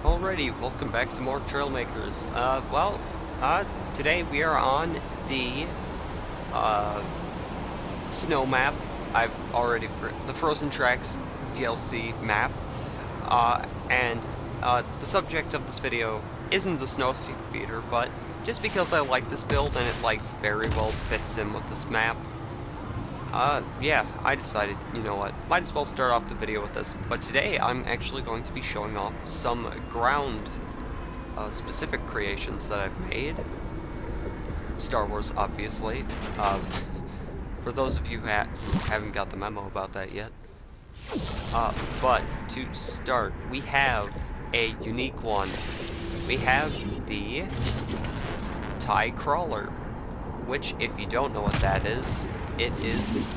Alrighty, welcome back to more Trailmakers. Today we are on the snow map. The Frozen Tracks DLC map, the subject of this video isn't the snow speeder, but just because I like this build and it very well fits in with this map. Yeah, I decided, you know what, might as well start off the video with this. But today, I'm actually going to be showing off some ground specific creations that I've made. Star Wars, obviously. For those of you who haven't got the memo about that yet. But to start, we have a unique one. We have the TIE Crawler, which, if you don't know what that is, it is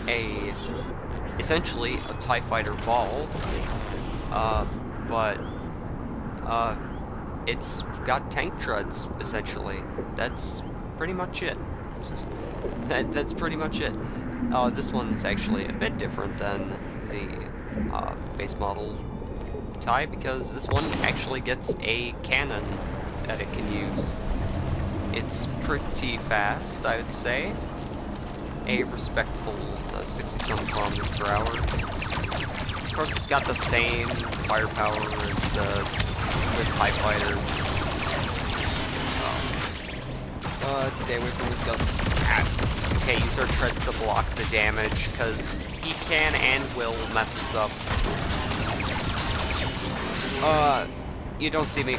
essentially a TIE Fighter ball, but it's got tank treads, essentially. That's pretty much it. That's pretty much it. This one is actually a bit different than the base model TIE, because this one actually gets a cannon that it can use. It's pretty fast, I would say. A respectable 60-some kilometers per hour. Of course, it's got the same firepower as the TIE Fighter. Let's stay away from his guns. Okay, use our treads to block the damage, because he can and will mess us up. You don't see me.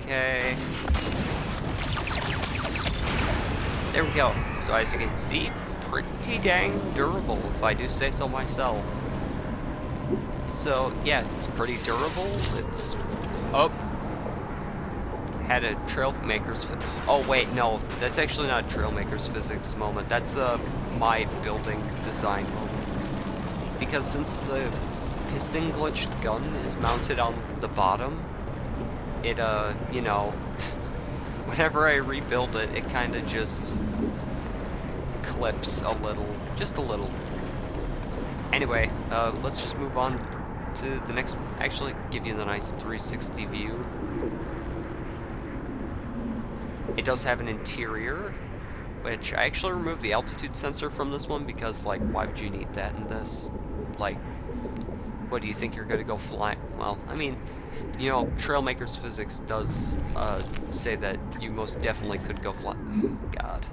Okay. There we go. So as you can see, pretty dang durable, if I do say so myself. So yeah, it's pretty durable. It's had a Trailmakers. Oh wait, no, that's actually not a Trailmakers physics moment. That's my building design moment. Because since the piston glitched gun is mounted on the bottom, it, you know, whenever I rebuild it, it kind of just clips a little, just a little. Anyway, let's just move on to the next, actually give you the nice 360 view. It does have an interior, which I actually removed the altitude sensor from this one because, like, why would you need that in this? Like, what do you think you're gonna go flying? Well, I mean, you know, Trailmakers physics does say that you most definitely could go fly. God.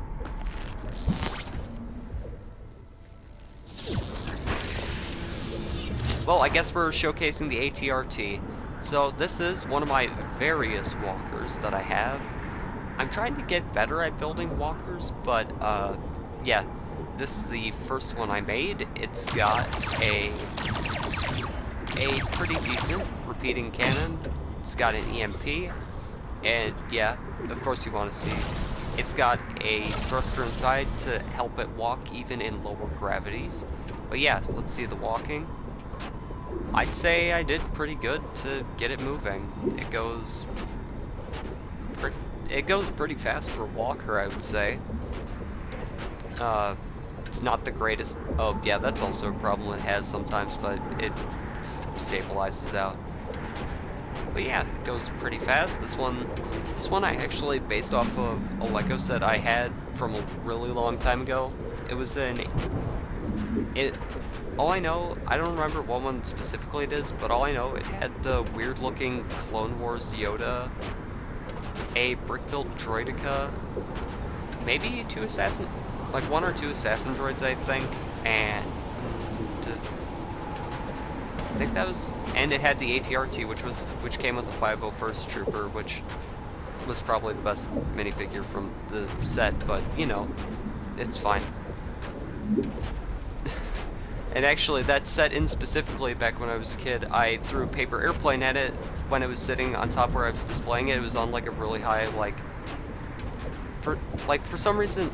Well, I guess we're showcasing the ATRT. So this is one of my various walkers that I have. I'm trying to get better at building walkers, but yeah, this is the first one I made. It's got a pretty decent repeating cannon. It's got an EMP, and yeah, of course you want to see. It's got a thruster inside to help it walk even in lower gravities. But yeah, let's see the walking. I'd say I did pretty good to get it moving. It goes pretty fast for a walker, I would say. It's not the greatest. Oh yeah, that's also a problem it has sometimes, but it stabilizes out. But yeah, it goes pretty fast. This one I actually based off of a Lego set I had from a really long time ago. It was all I know, I don't remember what one specifically it is, but all I know, it had the weird looking Clone Wars Yoda, a brick-built droideka, maybe one or two assassin droids, I think, and I think that was, and it had the ATRT, which came with the 501st Trooper, which was probably the best minifigure from the set, but you know, it's fine. And actually, that set in specifically, back when I was a kid, I threw a paper airplane at it when it was sitting on top where I was displaying it. It was on like a really high, for some reason,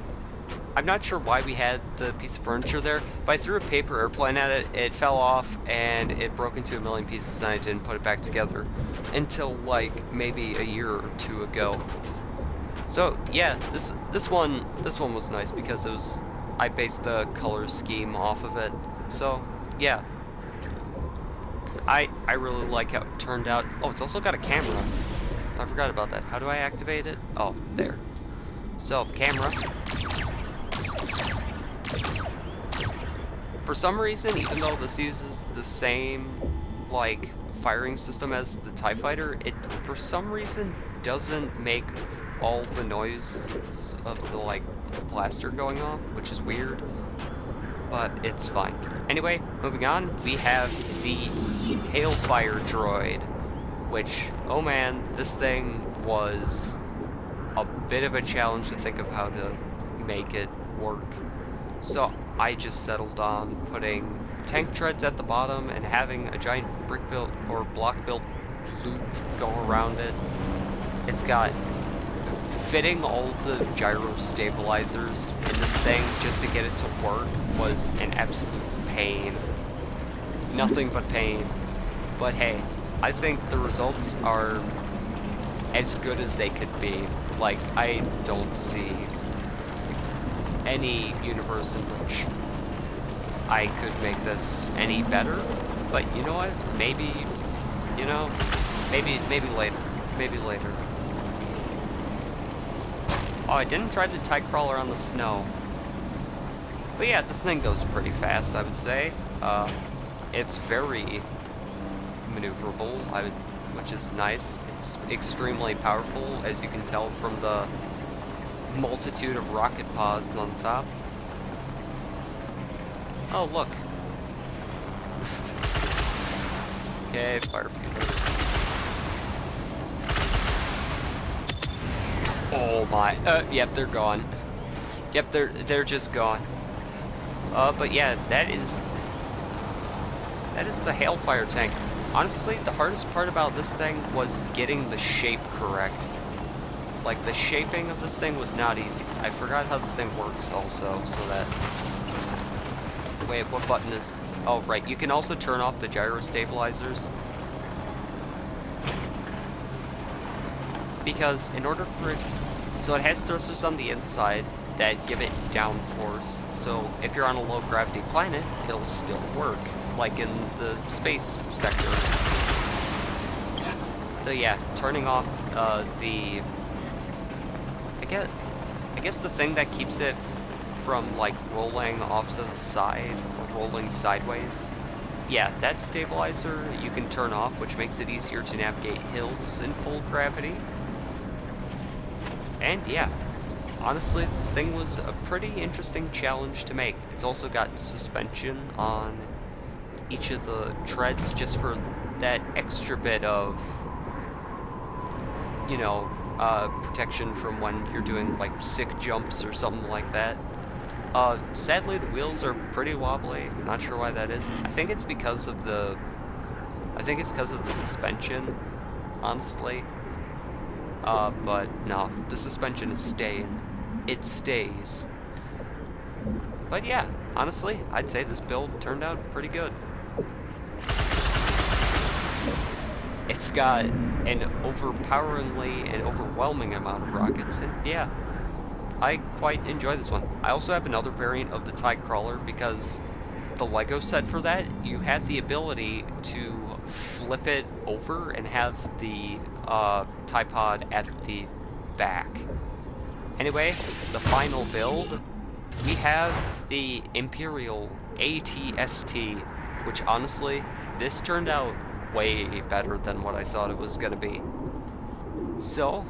I'm not sure why we had the piece of furniture there, but I threw a paper airplane at it, it fell off, and it broke into a million pieces, and I didn't put it back together until like maybe a year or two ago. So yeah, this one was nice because it was I based the color scheme off of it. So, yeah. I really like how it turned out. Oh, it's also got a camera. I forgot about that. How do I activate it? Oh, there. So, the camera. For some reason, even though this uses the same, like, firing system as the TIE Fighter, it, for some reason, doesn't make all the noise of the, like, blaster going off, which is weird, but it's fine. Anyway, moving on, we have the Hailfire droid, which, oh man, this thing was a bit of a challenge to think of how to make it work. So I just settled on putting tank treads at the bottom and having a giant brick built or block built loop go around it. It's got fitting all the gyro stabilizers in this thing just to get it to work was an absolute pain. Nothing but pain. But hey, I think the results are as good as they could be. Like, I don't see any universe in which I could make this any better, but you know what? Maybe, you know, maybe later. Maybe later. Oh, I didn't try the TIE crawler on the snow. But yeah, this thing goes pretty fast, I would say. It's very maneuverable, which is nice. It's extremely powerful, as you can tell from the multitude of rocket pods on top. Oh, look. Okay, fire fuel. Oh my. Yep, they're gone. Yep, they're just gone. But yeah, that is the Hailfire tank. Honestly, the hardest part about this thing was getting the shape correct. Like, the shaping of this thing was not easy. I forgot how this thing works also, so that... Wait, what button is... Oh, right, you can also turn off the gyro stabilizers. Because in order for it... So it has thrusters on the inside that give it downforce. So if you're on a low gravity planet, it'll still work. Like in the space sector. So yeah, turning off the... I guess the thing that keeps it from like rolling off to the side or rolling sideways. Yeah, that stabilizer you can turn off, which makes it easier to navigate hills in full gravity. And yeah, honestly, this thing was a pretty interesting challenge to make. It's also got suspension on each of the treads just for that extra bit of, you know, protection from when you're doing like sick jumps or something like that. Sadly, the wheels are pretty wobbly. I'm not sure why that is. I think it's because of the suspension, honestly. But no, the suspension is staying. It stays. But yeah, honestly, I'd say this build turned out pretty good. It's got an overpoweringly and overwhelming amount of rockets, and yeah, I quite enjoy this one. I also have another variant of the TIE Crawler because the Lego set for that, you had the ability to flip it over and have the TIE Pod at the back. Anyway, the final build, we have the Imperial ATST, which honestly, this turned out way better than what I thought it was gonna be. So,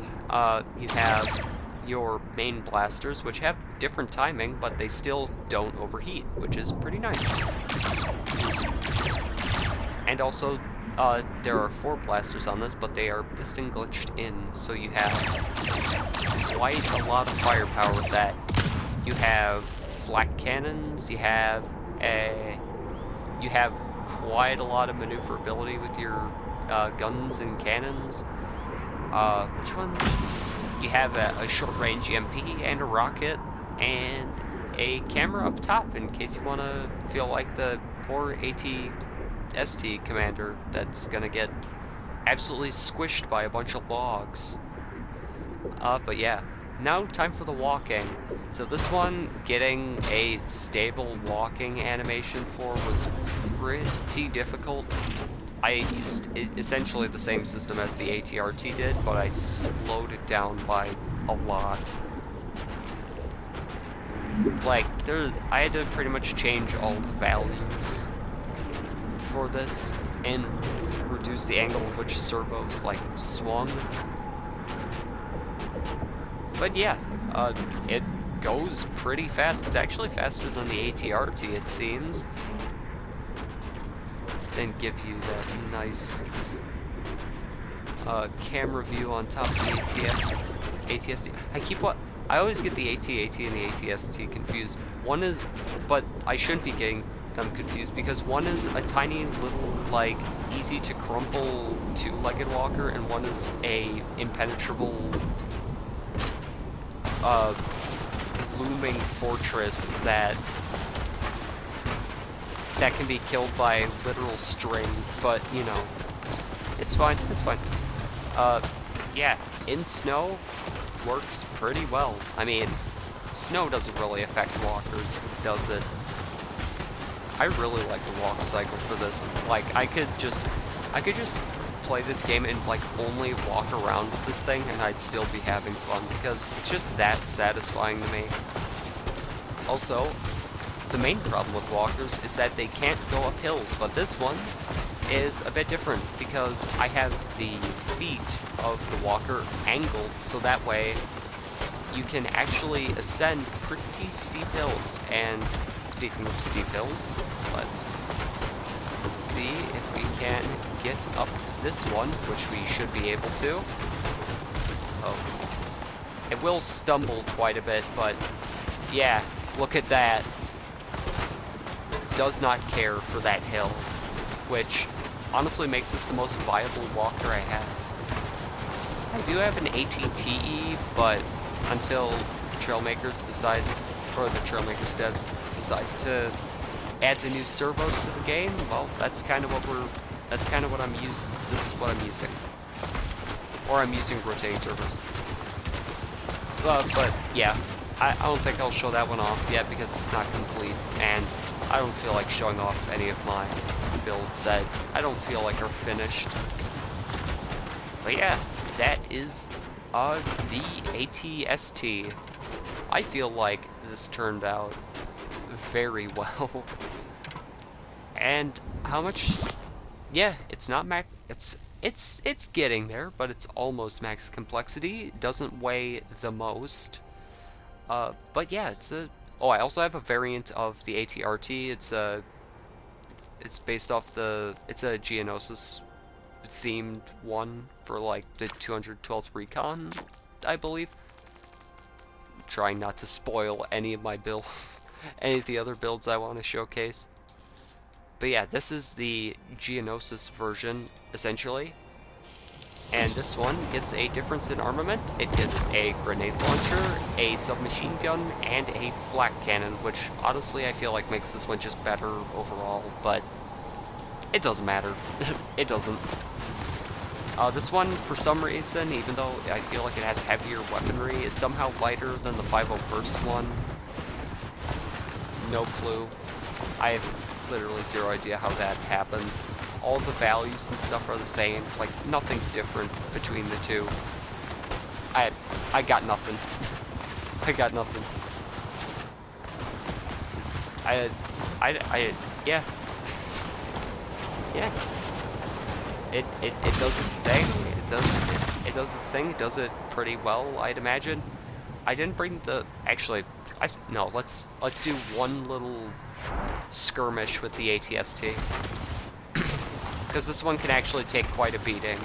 you have your main blasters, which have different timing, but they still don't overheat, which is pretty nice. And also, there are 4 blasters on this, but they are piston glitched in, so you have quite a lot of firepower with that. You have flak cannons, you have quite a lot of maneuverability with your guns and cannons. Which one? You have a short-range EMP and a rocket and a camera up top in case you want to feel like the poor AT-ST commander that's gonna get absolutely squished by a bunch of logs. But yeah, now time for the walking. So this one, getting a stable walking animation for was pretty difficult. I used essentially the same system as the ATRT did, but I slowed it down by a lot. Like, I had to pretty much change all the values for this and reduce the angle at which servos, like, swung. But yeah, it goes pretty fast. It's actually faster than the ATRT, it seems. Then give you that nice camera view on top of the ATST. I always get the AT-AT and the ATST confused. One is, but I shouldn't be getting them confused because one is a tiny little, like, easy to crumple two-legged walker, and one is a impenetrable, looming fortress that can be killed by literal string, but, you know, it's fine, it's fine. Yeah, in snow, works pretty well. I mean, snow doesn't really affect walkers, does it? I really like the walk cycle for this. Like, I could just play this game and, like, only walk around with this thing and I'd still be having fun because it's just that satisfying to me. Also, the main problem with walkers is that they can't go up hills, but this one is a bit different because I have the feet of the walker angled, so that way you can actually ascend pretty steep hills. And speaking of steep hills, let's see if we can get up this one, which we should be able to. Oh, it will stumble quite a bit, but yeah, look at that. Does not care for that hill, which honestly makes this the most viable walker I have. I do have an ATTE, but until Trailmakers decides, or the Trailmakers devs decide to add the new servos to the game, well, that's kind of what I'm using. This is what I'm using. Or I'm using rotating servos. But yeah, I don't think I'll show that one off yet because it's not complete, and I don't feel like showing off any of my builds that I don't feel like are finished. But yeah, that is the ATST. I feel like this turned out very well. And how much? Yeah, it's not max. It's getting there, but it's almost max complexity. It doesn't weigh the most. But yeah, it's a. Oh, I also have a variant of the ATRT. It's based off it's a Geonosis themed one for like the 212th Recon, I believe. I'm trying not to spoil any of my builds, any of the other builds I want to showcase. But yeah, this is the Geonosis version, essentially. And this one gets a difference in armament. It gets a grenade launcher, a submachine gun, and a flak cannon, which honestly I feel like makes this one just better overall, but it doesn't matter. It doesn't. This one, for some reason, even though I feel like it has heavier weaponry, is somehow lighter than the 501st one. No clue. I have literally zero idea how that happens. All the values and stuff are the same. Like, nothing's different between the two. I got nothing. I got nothing. Yeah. Yeah. It does its thing. It does its thing. It does it pretty well, I'd imagine. I didn't bring the no. Let's do one little skirmish with the ATST. Because this one can actually take quite a beating,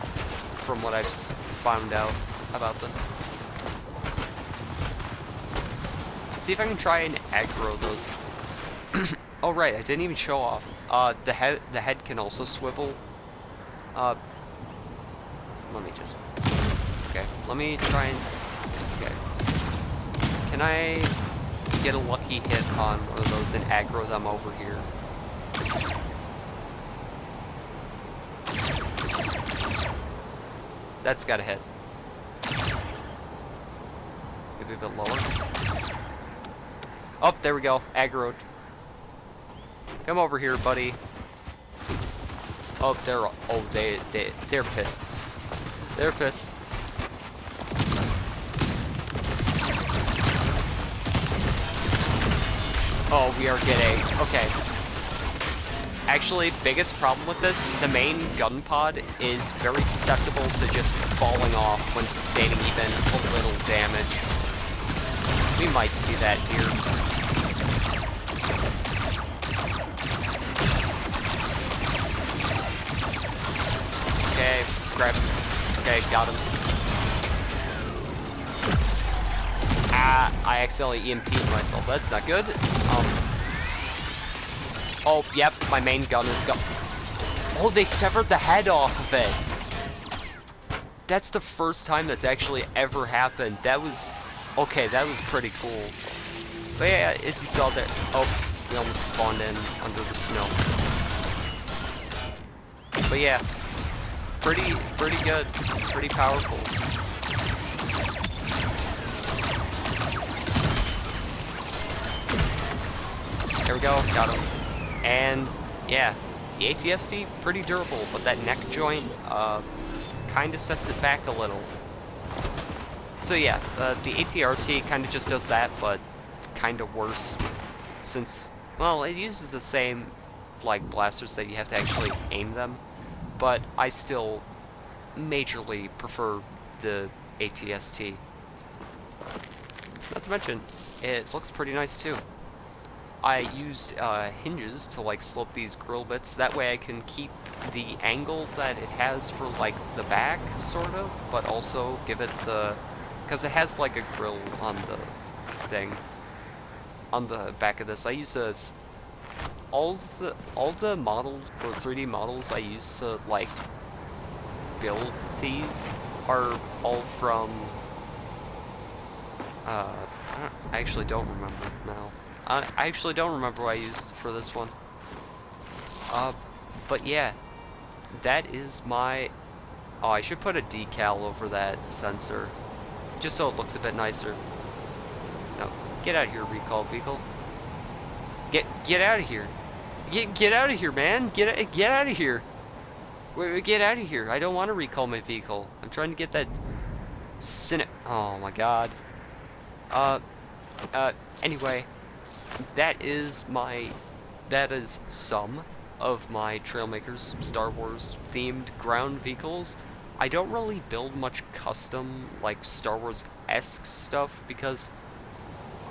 from what I've found out about this. Let's see if I can try and aggro those. Oh right, I didn't even show off. The head can also swivel. Let me just. Okay, let me try and. Okay. Can I get a lucky hit on one of those and aggro them over here? That's gotta hit. maybe a bit lower. Oh, there we go. Aggroed. Come over here, buddy. Oh, they're pissed. They're pissed. Oh, we are getting... Okay. Actually, biggest problem with this, the main gun pod is very susceptible to just falling off when sustaining even a little damage. We might see that here. Okay, grab him. Okay, got him. Ah, I accidentally EMP'd myself. That's not good. Oh, yep, my main gun is gone. Oh, they severed the head off of it. That's the first time that's actually ever happened. That was... Okay, that was pretty cool. But yeah, as you saw there... Oh, we almost spawned in under the snow. But yeah, pretty good. Pretty powerful. There we go, got him. And yeah, the ATST pretty durable, but that neck joint kind of sets it back a little. So yeah, the ATRT kind of just does that, but kind of worse, since, well, it uses the same like blasters that you have to actually aim them, but I still majorly prefer the ATST. Not to mention, it looks pretty nice too. I used hinges to like slope these grill bits, that way I can keep the angle that it has for like the back, sort of, but also give it the, because it has like a grill on the thing, on the back of this. I use all the model or 3D models I use to like build these are all from I actually don't remember now. I actually don't remember what I used for this one. But yeah, that is my... Oh, I should put a decal over that sensor, just so it looks a bit nicer. No, get out of here, recall vehicle. Get out of here. Get out of here, man. Get out of here. Get out of here. I don't want to recall my vehicle. I'm trying to get that... Oh my god. Anyway, that is some of my Trailmakers Star Wars themed ground vehicles. I don't really build much custom, like, Star Wars-esque stuff, because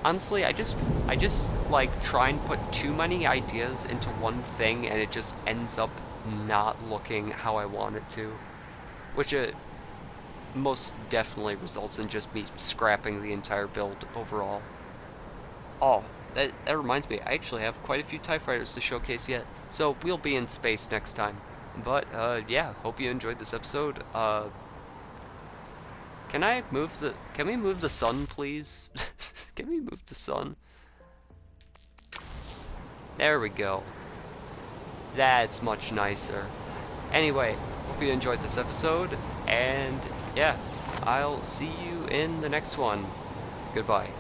honestly, I just like try and put too many ideas into one thing, and it just ends up not looking how I want it to, which it most definitely results in just me scrapping the entire build overall. Oh, that reminds me, I actually have quite a few TIE Fighters to showcase yet, so we'll be in space next time. But, yeah, hope you enjoyed this episode. Can we move the sun, please? Can we move the sun? There we go. That's much nicer. Anyway, hope you enjoyed this episode, and yeah, I'll see you in the next one. Goodbye.